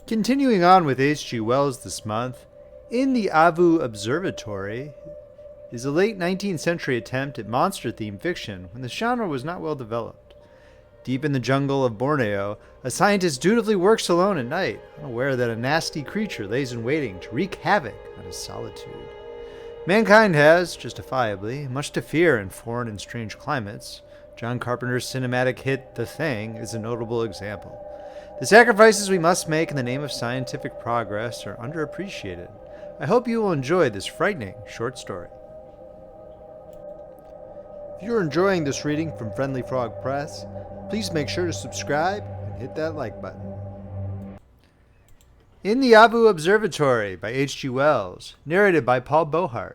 Continuing on with H.G. Wells this month, In the Avu Observatory is a late 19th century attempt at monster-themed fiction when the genre was not well developed. Deep in the jungle of Borneo, a scientist dutifully works alone at night, unaware that a nasty creature lays in waiting to wreak havoc on his solitude. Mankind has, justifiably, much to fear in foreign and strange climates. John Carpenter's cinematic hit The Thing is a notable example. The sacrifices we must make in the name of scientific progress are underappreciated. I hope you will enjoy this frightening short story. If you're enjoying this reading from Friendly Frog Press, please make sure to subscribe and hit that like button. In the Avu Observatory by H.G. Wells, narrated by Paul Beauheart.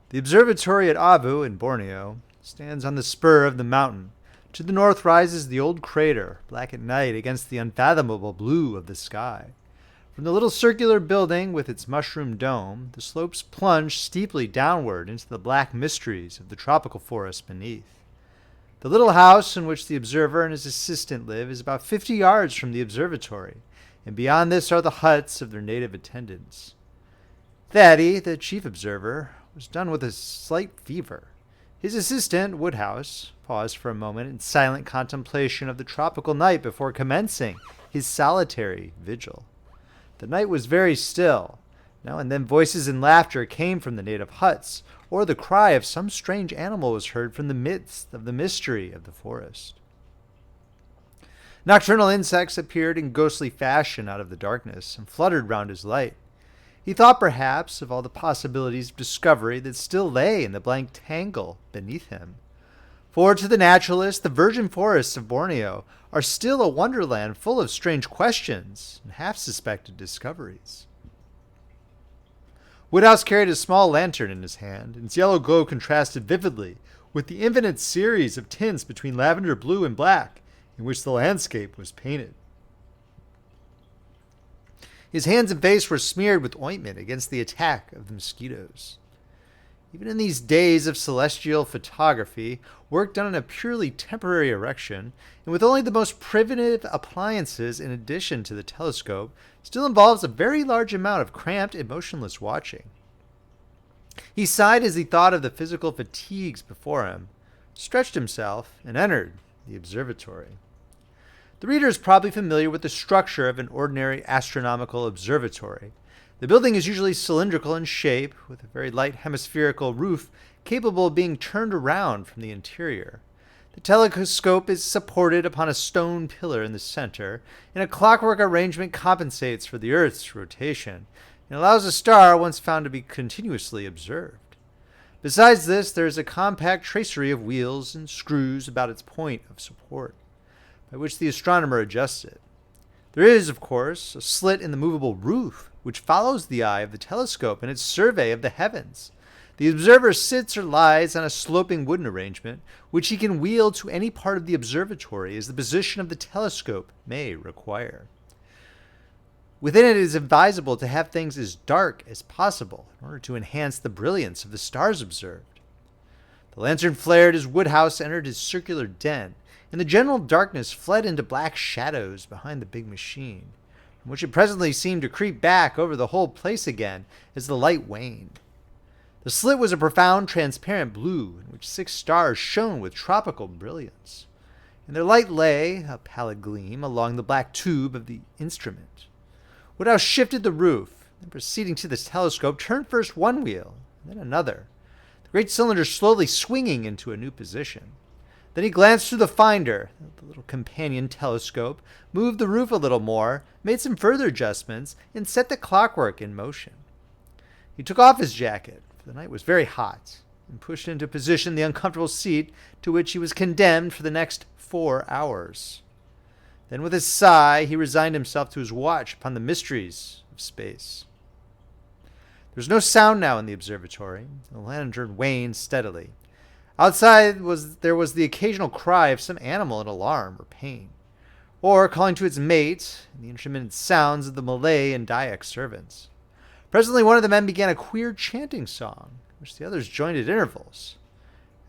The observatory at Avu in Borneo stands on the spur of the mountain. To the north rises the old crater, black at night against the unfathomable blue of the sky. From the little circular building with its mushroom dome, the slopes plunge steeply downward into the black mysteries of the tropical forest beneath. The little house in which the observer and his assistant live is about 50 yards from the observatory, and beyond this are the huts of their native attendants. Thaddy, the chief observer, was done with a slight fever. His assistant, Woodhouse, paused for a moment in silent contemplation of the tropical night before commencing his solitary vigil. The night was very still. Now and then voices and laughter came from the native huts, or the cry of some strange animal was heard from the midst of the mystery of the forest. Nocturnal insects appeared in ghostly fashion out of the darkness and fluttered round his light. He thought perhaps of all the possibilities of discovery that still lay in the blank tangle beneath him. For to the naturalist, the virgin forests of Borneo are still a wonderland full of strange questions and half-suspected discoveries. Woodhouse carried a small lantern in his hand, and its yellow glow contrasted vividly with the infinite series of tints between lavender blue and black in which the landscape was painted. His hands and face were smeared with ointment against the attack of the mosquitoes. Even in these days of celestial photography, work done in a purely temporary erection, and with only the most primitive appliances in addition to the telescope, still involves a very large amount of cramped and motionless watching. He sighed as he thought of the physical fatigues before him, stretched himself, and entered the observatory. The reader is probably familiar with the structure of an ordinary astronomical observatory. The building is usually cylindrical in shape, with a very light hemispherical roof capable of being turned around from the interior. The telescope is supported upon a stone pillar in the center, and a clockwork arrangement compensates for the Earth's rotation, and allows a star once found to be continuously observed. Besides this, there is a compact tracery of wheels and screws about its point of support, by which the astronomer adjusts it. There is, of course, a slit in the movable roof, which follows the eye of the telescope in its survey of the heavens. The observer sits or lies on a sloping wooden arrangement, which he can wheel to any part of the observatory as the position of the telescope may require. Within it is advisable to have things as dark as possible in order to enhance the brilliance of the stars observed. The lantern flared as Woodhouse entered his circular den, and the general darkness fled into black shadows behind the big machine, from which it presently seemed to creep back over the whole place again as the light waned. The slit was a profound transparent blue in which 6 stars shone with tropical brilliance, and their light lay, a pallid gleam, along the black tube of the instrument. Woodhouse shifted the roof, and proceeding to the telescope, turned first one wheel, and then another, the great cylinder slowly swinging into a new position. Then he glanced through the finder, the little companion telescope, moved the roof a little more, made some further adjustments, and set the clockwork in motion. He took off his jacket, for the night was very hot, and pushed into position the uncomfortable seat to which he was condemned for the next 4 hours. Then with a sigh, he resigned himself to his watch upon the mysteries of space. There was no sound now in the observatory. The lantern waned steadily. Outside there was the occasional cry of some animal in alarm or pain, or calling to its mate, and the intermittent sounds of the Malay and Dayak servants. Presently one of the men began a queer chanting song, which the others joined at intervals.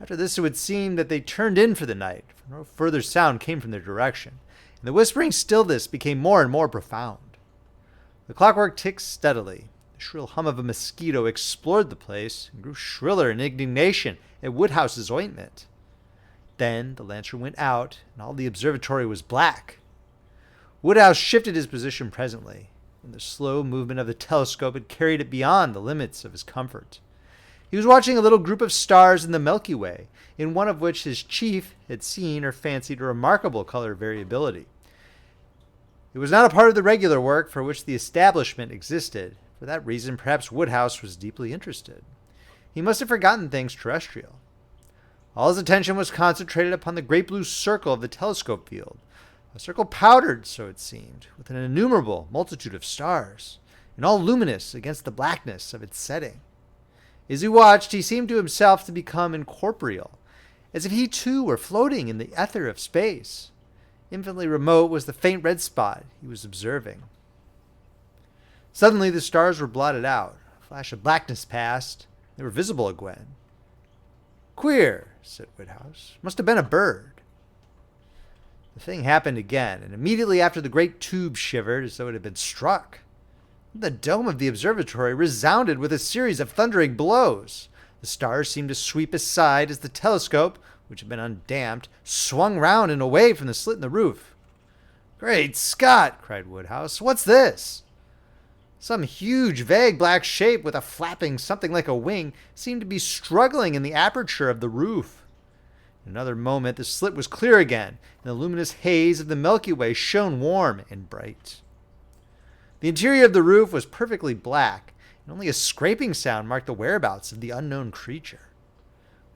After this it would seem that they turned in for the night, for no further sound came from their direction, and the whispering stillness became more and more profound. The clockwork ticked steadily. The shrill hum of a mosquito explored the place and grew shriller in indignation at Woodhouse's ointment. Then the lantern went out, and all the observatory was black. Woodhouse shifted his position presently, and the slow movement of the telescope had carried it beyond the limits of his comfort. He was watching a little group of stars in the Milky Way, in one of which his chief had seen or fancied a remarkable color variability. It was not a part of the regular work for which the establishment existed. For that reason, perhaps Woodhouse was deeply interested. He must have forgotten things terrestrial. All his attention was concentrated upon the great blue circle of the telescope field, a circle powdered, so it seemed, with an innumerable multitude of stars, and all luminous against the blackness of its setting. As he watched, he seemed to himself to become incorporeal, as if he too were floating in the ether of space. Infinitely remote was the faint red spot he was observing. Suddenly the stars were blotted out. A flash of blackness passed. They were visible again. "Queer," said Woodhouse. "Must have been a bird." The thing happened again, and immediately after the great tube shivered as though it had been struck. The dome of the observatory resounded with a series of thundering blows. The stars seemed to sweep aside as the telescope, which had been undamped, swung round and away from the slit in the roof. "Great Scott!" cried Woodhouse. "What's this?" Some huge, vague black shape with a flapping something like a wing seemed to be struggling in the aperture of the roof. In another moment, the slit was clear again, and the luminous haze of the Milky Way shone warm and bright. The interior of the roof was perfectly black, and only a scraping sound marked the whereabouts of the unknown creature.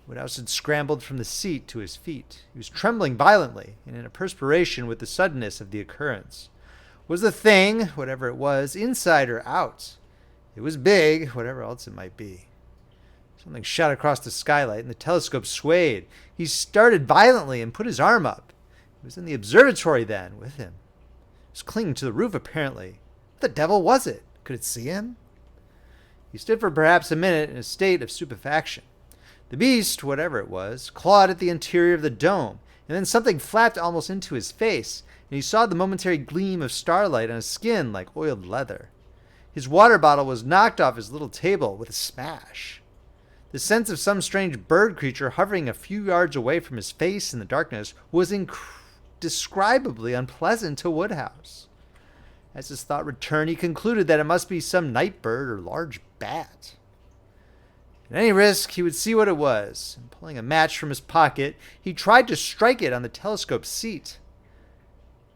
Woodhouse had scrambled from the seat to his feet. He was trembling violently, and in a perspiration with the suddenness of the occurrence. Was the thing, whatever it was, inside or out? It was big, whatever else it might be. Something shot across the skylight, and the telescope swayed. He started violently and put his arm up. It was in the observatory, then, with him. It was clinging to the roof, apparently. What the devil was it? Could it see him? He stood for perhaps a minute in a state of stupefaction. The beast, whatever it was, clawed at the interior of the dome, and then something flapped almost into his face, and he saw the momentary gleam of starlight on his skin like oiled leather. His water bottle was knocked off his little table with a smash. The sense of some strange bird creature hovering a few yards away from his face in the darkness was indescribably unpleasant to Woodhouse. As his thought returned, he concluded that it must be some night bird or large bat. At any risk, he would see what it was, and pulling a match from his pocket, he tried to strike it on the telescope seat.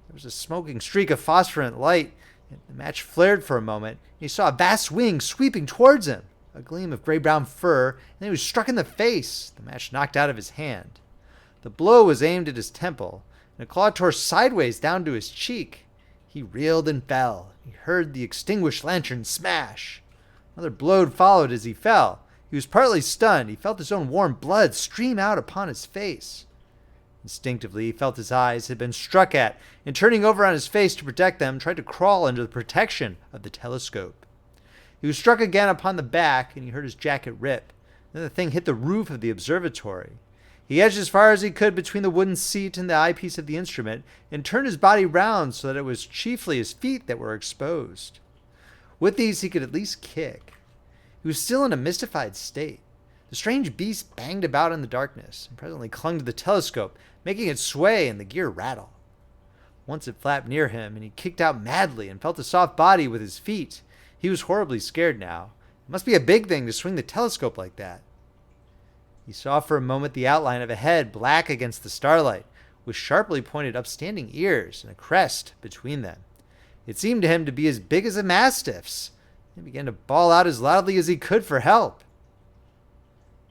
There was a smoking streak of phosphorescent light, and the match flared for a moment, and he saw a vast wing sweeping towards him, a gleam of gray-brown fur, and then he was struck in the face, the match knocked out of his hand. The blow was aimed at his temple, and a claw tore sideways down to his cheek. He reeled and fell. He heard the extinguished lantern smash. Another blow followed as he fell. He was partly stunned. He felt his own warm blood stream out upon his face. Instinctively, he felt his eyes had been struck at, and turning over on his face to protect them, tried to crawl under the protection of the telescope. He was struck again upon the back, and he heard his jacket rip. Then the thing hit the roof of the observatory. He edged as far as he could between the wooden seat and the eyepiece of the instrument, and turned his body round so that it was chiefly his feet that were exposed. With these he could at least kick. He was still in a mystified state. The strange beast banged about in the darkness, and presently clung to the telescope, making it sway and the gear rattle. Once it flapped near him, and he kicked out madly and felt a soft body with his feet. He was horribly scared now. It must be a big thing to swing the telescope like that. He saw for a moment the outline of a head black against the starlight, with sharply pointed upstanding ears and a crest between them. It seemed to him to be as big as a mastiff's. He began to bawl out as loudly as he could for help.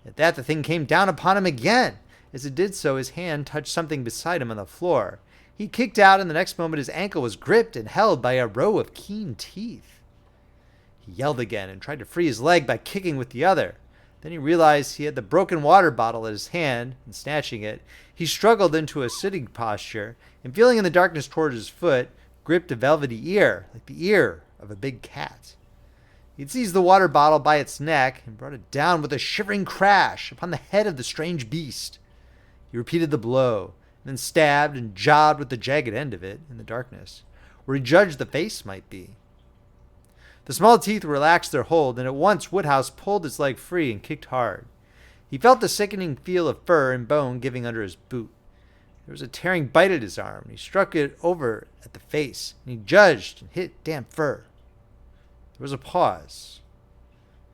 At that, the thing came down upon him again. As it did so, his hand touched something beside him on the floor. He kicked out, and the next moment his ankle was gripped and held by a row of keen teeth. He yelled again and tried to free his leg by kicking with the other. Then he realized he had the broken water bottle at his hand, and snatching it, he struggled into a sitting posture, and feeling in the darkness toward his foot, gripped a velvety ear, like the ear of a big cat. He had seized the water bottle by its neck and brought it down with a shivering crash upon the head of the strange beast. He repeated the blow, then stabbed and jabbed with the jagged end of it in the darkness, where he judged the face might be. The small teeth relaxed their hold, and at once Woodhouse pulled his leg free and kicked hard. He felt the sickening feel of fur and bone giving under his boot. There was a tearing bite at his arm, and he struck it over at the face, and he judged and hit damp fur. There was a pause.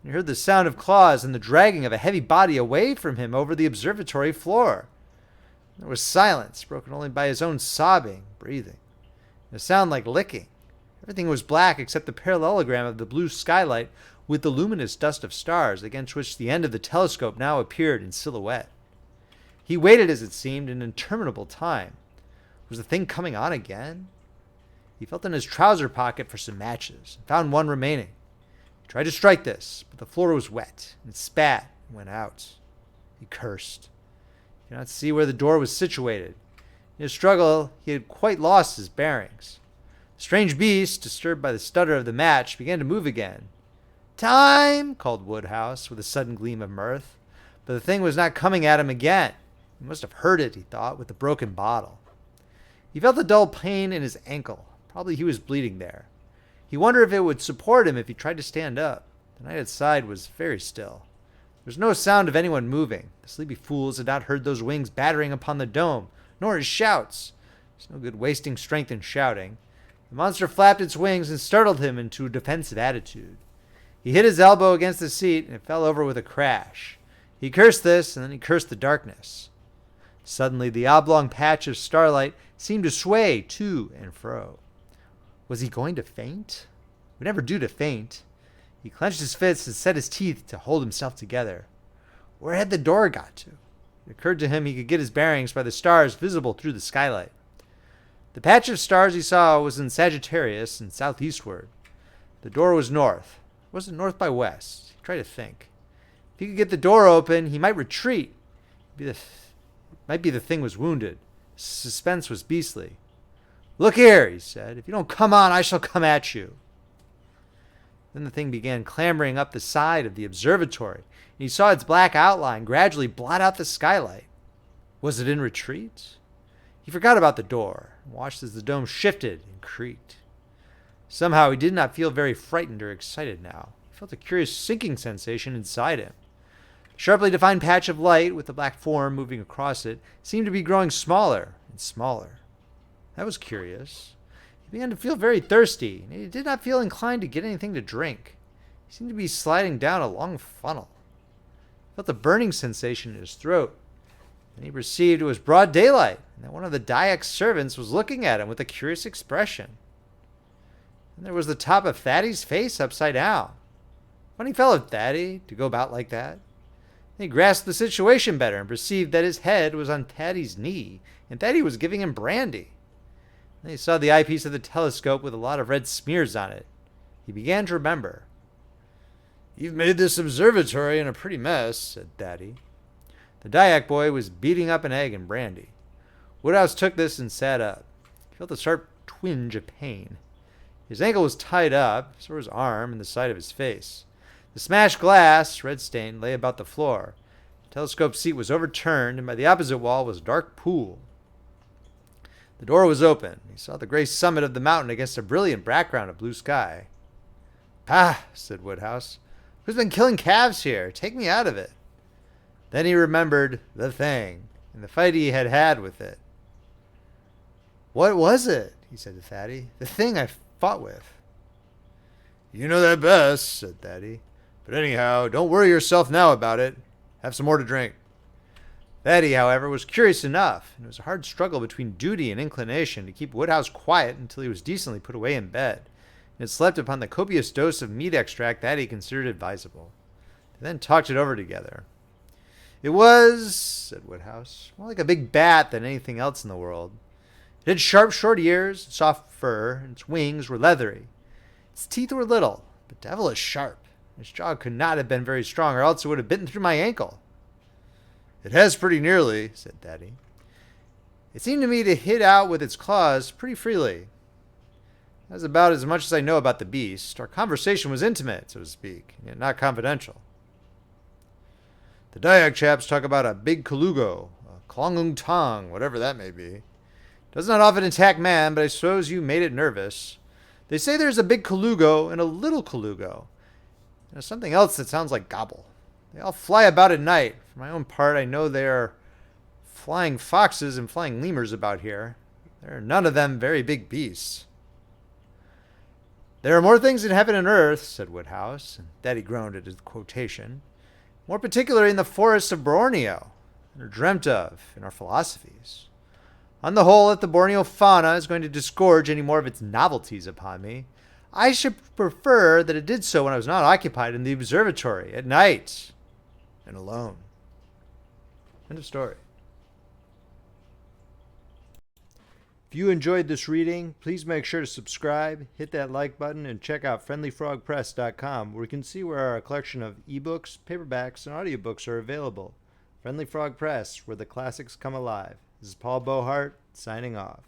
He heard the sound of claws and the dragging of a heavy body away from him over the observatory floor. There was silence, broken only by his own sobbing, breathing, and a sound like licking. Everything was black except the parallelogram of the blue skylight with the luminous dust of stars against which the end of the telescope now appeared in silhouette. He waited, as it seemed, an interminable time. Was the thing coming on again? He felt in his trouser pocket for some matches and found one remaining. He tried to strike this, but the floor was wet and spat and went out. He cursed. He could not see where the door was situated. In his struggle, he had quite lost his bearings. The strange beast, disturbed by the stutter of the match, began to move again. "Time!" called Woodhouse, with a sudden gleam of mirth. But the thing was not coming at him again. He must have heard it, he thought, with the broken bottle. He felt a dull pain in his ankle. Probably he was bleeding there. He wondered if it would support him if he tried to stand up. The night outside was very still. There was no sound of anyone moving. The sleepy fools had not heard those wings battering upon the dome, nor his shouts. There's no good wasting strength in shouting. The monster flapped its wings and startled him into a defensive attitude. He hit his elbow against the seat and it fell over with a crash. He cursed this, and then he cursed the darkness. Suddenly, the oblong patch of starlight seemed to sway to and fro. Was he going to faint? It would never do to faint. He clenched his fists and set his teeth to hold himself together. Where had the door got to? It occurred to him he could get his bearings by the stars visible through the skylight. The patch of stars he saw was in Sagittarius and southeastward. The door was north. Was it north by west? He tried to think. If he could get the door open, he might retreat. Might be the thing was wounded. Suspense was beastly. "Look here," he said. "If you don't come on, I shall come at you." Then the thing began clambering up the side of the observatory, and he saw its black outline gradually blot out the skylight. Was it in retreat? He forgot about the door and watched as the dome shifted and creaked. Somehow he did not feel very frightened or excited now. He felt a curious sinking sensation inside him. The sharply defined patch of light with the black form moving across it seemed to be growing smaller and smaller. That was curious. He began to feel very thirsty, and he did not feel inclined to get anything to drink. He seemed to be sliding down a long funnel. He felt a burning sensation in his throat. Then he perceived it was broad daylight, and that one of the Dyak servants was looking at him with a curious expression. And there was the top of Thaddeus' face upside down. Funny fellow, Thaddeus, to go about like that. Then he grasped the situation better and perceived that his head was on Thaddeus' knee, and Thaddeus was giving him brandy. Then he saw the eyepiece of the telescope with a lot of red smears on it. He began to remember. "You've made this observatory in a pretty mess," said Thaddeus. The Dyak boy was beating up an egg in brandy. Woodhouse took this and sat up. He felt a sharp twinge of pain. His ankle was tied up, so was his arm and the side of his face. The smashed glass, red-stained, lay about the floor. The telescope seat was overturned, and by the opposite wall was a dark pool. The door was open. He saw the gray summit of the mountain against a brilliant background of blue sky. "Pah," said Woodhouse. "Who's been killing calves here? Take me out of it." Then he remembered the thing, and the fight he had had with it. "What was it?" he said to Thaddeus. "The thing I fought with." "You know that best," said Thaddeus. "But anyhow, don't worry yourself now about it. Have some more to drink." Thaddeus, however, was curious enough, and it was a hard struggle between duty and inclination to keep Woodhouse quiet until he was decently put away in bed, and had slept upon the copious dose of meat extract Thaddeus considered advisable. They then talked it over together. "It was," said Woodhouse, "more like a big bat than anything else in the world. It had sharp, short ears, and soft fur, and its wings were leathery. Its teeth were little, but devilish sharp. Its jaw could not have been very strong, or else it would have bitten through my ankle." "It has pretty nearly," said Thaddeus. "It seemed to me to hit out with its claws pretty freely. That's about as much as I know about the beast. Our conversation was intimate, so to speak, yet not confidential." "The Dyak chaps talk about a big colugo, a Klongung Tong, whatever that may be. Does not often attack man, but I suppose you made it nervous. They say there's a big colugo and a little colugo. And there's something else that sounds like gobble. They all fly about at night. For my own part, I know there are flying foxes and flying lemurs about here. There are none of them very big beasts. There are more things in heaven and earth, said Woodhouse, and Daddy groaned at his quotation. More particularly in the forests of Borneo, and are dreamt of in our philosophies. On the whole, if the Borneo fauna is going to disgorge any more of its novelties upon me, I should prefer that it did so when I was not occupied in the observatory, at night, and alone. End of story. If you enjoyed this reading, please make sure to subscribe, hit that like button, and check out friendlyfrogpress.com, where you can see where our collection of ebooks, paperbacks, and audiobooks are available. Friendly Frog Press, where the classics come alive. This is Paul Beauheart, signing off.